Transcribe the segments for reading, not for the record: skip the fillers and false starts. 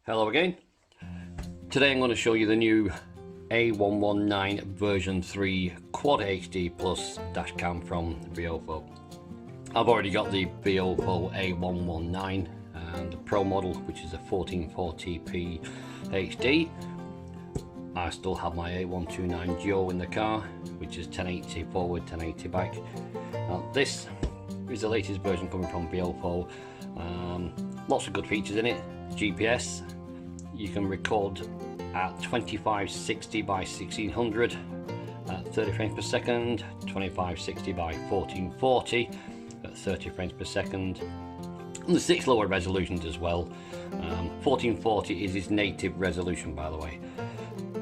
Hello again. Today I'm going to show you the new A119 version 3 Quad HD Plus dash cam from Biofo. I've already got the Biofo A119 and the Pro model, which is a 1440p HD. I still have my A129 Duo in the car, which is 1080 forward, 1080 back. This is the latest version coming from Biofo. Lots of good features in it. GPS, you can record at 2560 by 1600 at 30 frames per second, 2560 by 1440 at 30 frames per second, and the 6 lower resolutions as well. 1440 is its native resolution, by the way.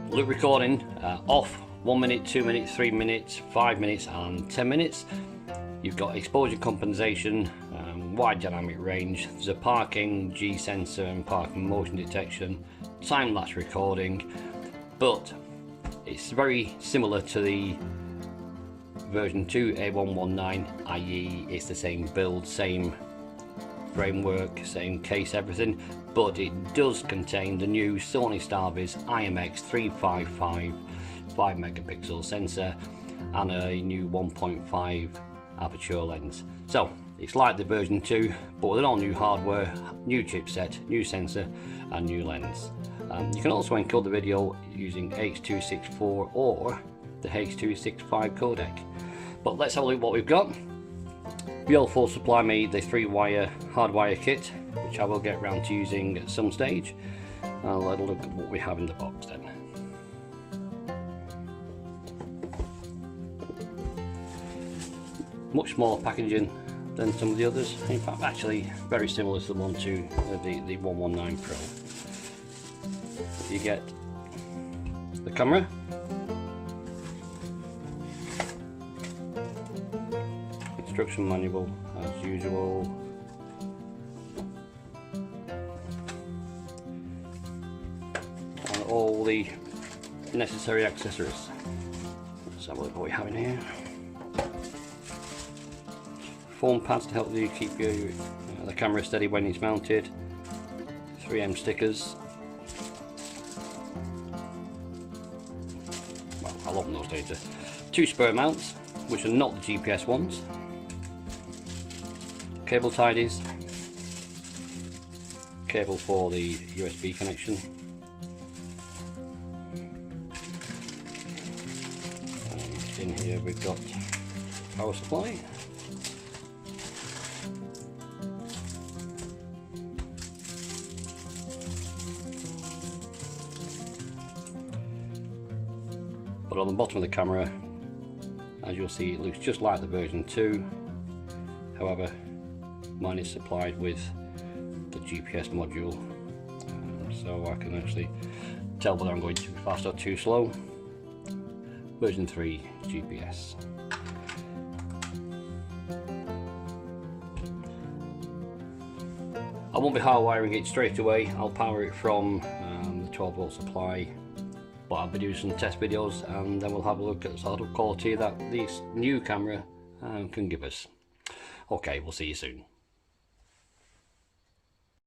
Loop recording off 1 minute, 2 minutes, 3 minutes, 5 minutes and 10 minutes. You've got exposure compensation, wide dynamic range, there's a parking G sensor and parking motion detection, time-lapse recording, but it's very similar to the version 2 A119, i.e. it's the same build, same framework, same case, everything, but it does contain the new Sony Starvis IMX355 5 megapixel sensor and a new 1.5 aperture lens. So it's like the version 2 but with all new hardware, new chipset, new sensor and new lens. You can also encode the video using H.264 or the H.265 codec. But let's have a look at what we've got. Biofo supply me the 3-wire hardwire kit, which I will get round to using at some stage. I'll have a look at what we have in the box then. Much smaller packaging than some of the others. In fact, actually very similar to the one to the 119 Pro. You get the camera, instruction manual as usual, and all the necessary accessories. Let's have a look at what we have in here. Foam pads to help you keep the camera steady when it's mounted, 3M stickers, well, I'll open those later, 2 spare mounts which are not the GPS ones, cable tidies, cable for the USB connection, and in here we've got power supply, but on the bottom of the camera, as you'll see, it looks just like the version 2. However, mine is supplied with the GPS module, so I can actually tell whether I'm going too fast or too slow. Version 3 GPS. I won't be hardwiring it straight away. I'll power it from the 12-volt supply. But I'll be doing some test videos and then we'll have a look at the sort of quality that this new camera can give us. Okay, we'll see you soon.